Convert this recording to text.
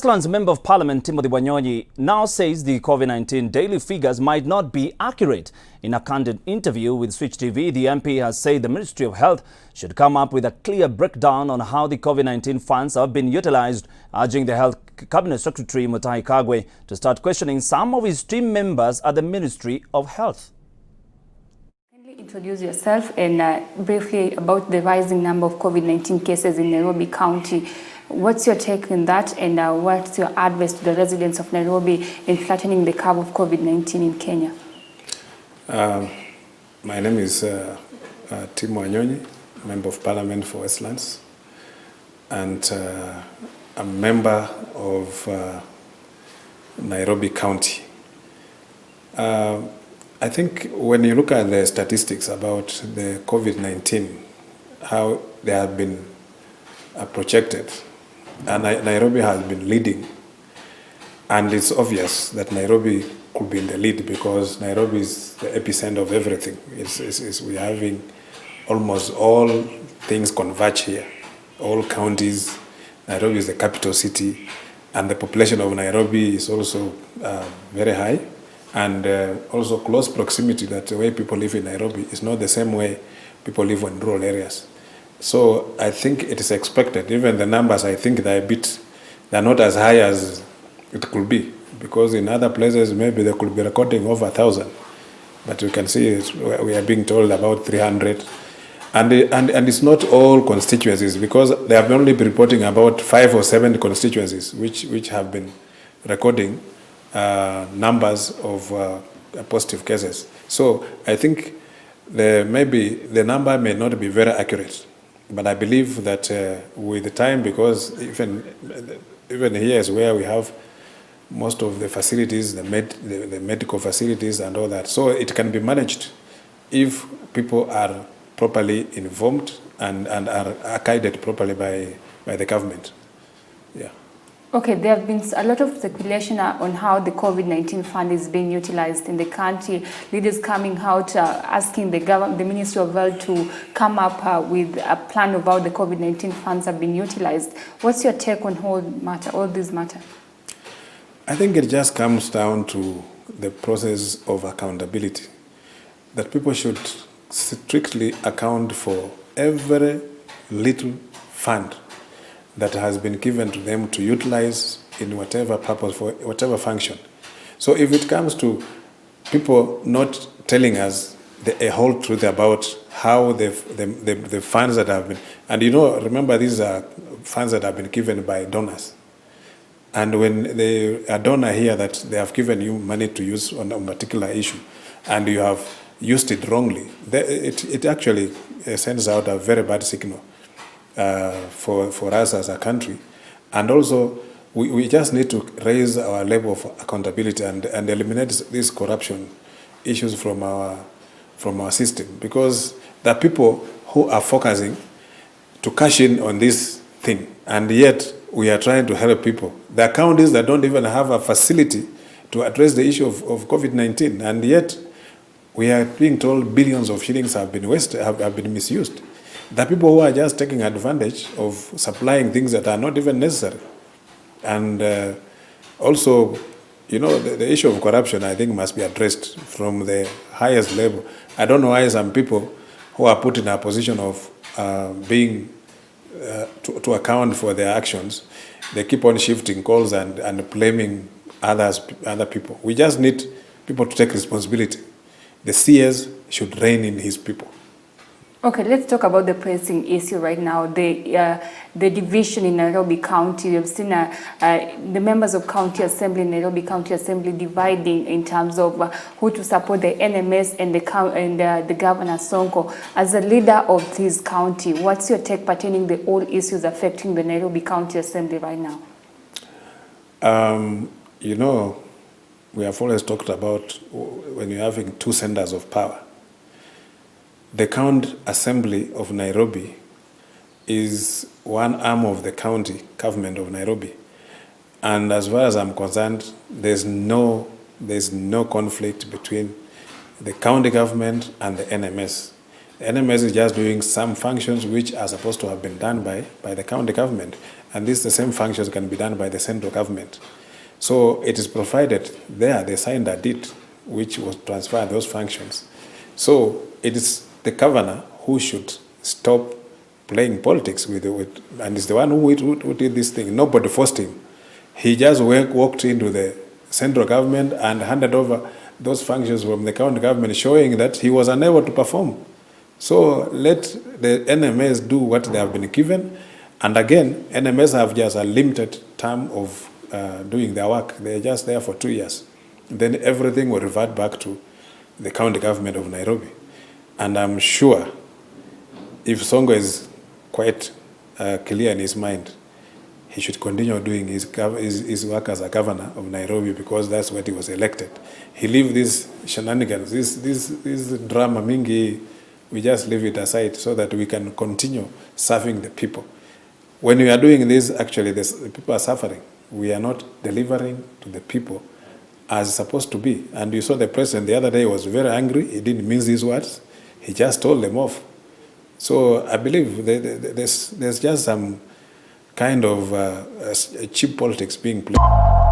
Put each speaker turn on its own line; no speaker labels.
Westlands Member of Parliament Timothy Wanyonyi now says the COVID-19 daily figures might not be accurate. In a candid interview with Switch TV, the MP has said the Ministry of Health should come up with a clear breakdown on how the COVID-19 funds have been utilized, urging the Health Cabinet Secretary Mutahi Kagwe to start questioning some of his team members at the Ministry of Health.
Introduce yourself and briefly about the rising number of COVID-19 cases in Nairobi County. What's your take on that, and what's your advice to the residents of Nairobi in flattening the curve of COVID-19 in Kenya?
My name is Timothy Wanyonyi, Member of Parliament for Westlands, and a member of Nairobi County. I think when you look at the statistics about the COVID-19, how they have been projected, and Nairobi has been leading, and it's obvious that Nairobi could be in the lead because Nairobi is the epicenter of everything. We're having almost all things converge here, all counties. Nairobi is the capital city, and the population of Nairobi is also very high, and also close proximity, that the way people live in Nairobi is not the same way people live in rural areas. So I think it is expected. Even the numbers, I think they're not as high as it could be, because in other places maybe they could be recording over 1,000, but you can see we are being told about 300, and it's not all constituencies, because they have only been reporting about 5 or 7 constituencies which have been recording numbers of positive cases. So I think maybe the number may not be very accurate. But I believe that with the time, because even here is where we have most of the facilities, the medical facilities and all that. So it can be managed if people are properly informed and are guided properly by the government. Yeah.
Okay, there have been a lot of speculation on how the COVID-19 fund is being utilized in the country. Leaders coming out asking the Ministry of Health to come up with a plan of how the COVID-19 funds have been utilized. What's your take on all this matter?
I think it just comes down to the process of accountability, that people should strictly account for every little fund that has been given to them to utilize in whatever purpose, for whatever function. So if it comes to people not telling us a whole truth about how the funds that have been, and remember, these are funds that have been given by donors. And when a donor here that they have given you money to use on a particular issue, and you have used it wrongly, it actually sends out a very bad signal for us as a country. And also we just need to raise our level of accountability and eliminate these corruption issues from our system, because there are people who are focusing to cash in on this thing, and yet we are trying to help people. There are counties that don't even have a facility to address the issue of COVID-19, and yet we are being told billions of shillings have been wasted, have been misused. There are people who are just taking advantage of supplying things that are not even necessary. And also, the issue of corruption, I think, must be addressed from the highest level. I don't know why some people who are put in a position of being to account for their actions, they keep on shifting calls and blaming other people. We just need people to take responsibility. The CS should rein in his people.
Okay, let's talk about the pressing issue right now, the division in Nairobi County. We've seen the members of County Assembly, Nairobi County Assembly, dividing in terms of who to support, the NMS and the Governor Sonko. As a leader of this county, what's your take pertaining to all issues affecting the Nairobi County Assembly right now?
We have always talked about when you're having two centers of power. The County Assembly of Nairobi is one arm of the county government of Nairobi. And as far as I'm concerned, there's no conflict between the county government and the NMS. The NMS is just doing some functions which are supposed to have been done by the county government. And this the same functions can be done by the central government. So it is provided there, they signed a deed which was transferred those functions. So it is the governor who should stop playing politics with and is the one who did this thing. Nobody forced him. He just walked into the central government and handed over those functions from the county government, showing that he was unable to perform. So let the NMS do what they have been given. And again, NMS have just a limited term of doing their work. They're just there for 2 years. Then everything will revert back to the county government of Nairobi. And I'm sure if Songo is quite clear in his mind, he should continue doing his work as a governor of Nairobi, because that's what he was elected. He leave these shenanigans, this drama mingi, we just leave it aside so that we can continue serving the people. When we are doing this, actually, the people are suffering. We are not delivering to the people as supposed to be. And you saw the president the other day was very angry. He didn't mince his words. He just told them off. So I believe there's just some kind of cheap politics being played.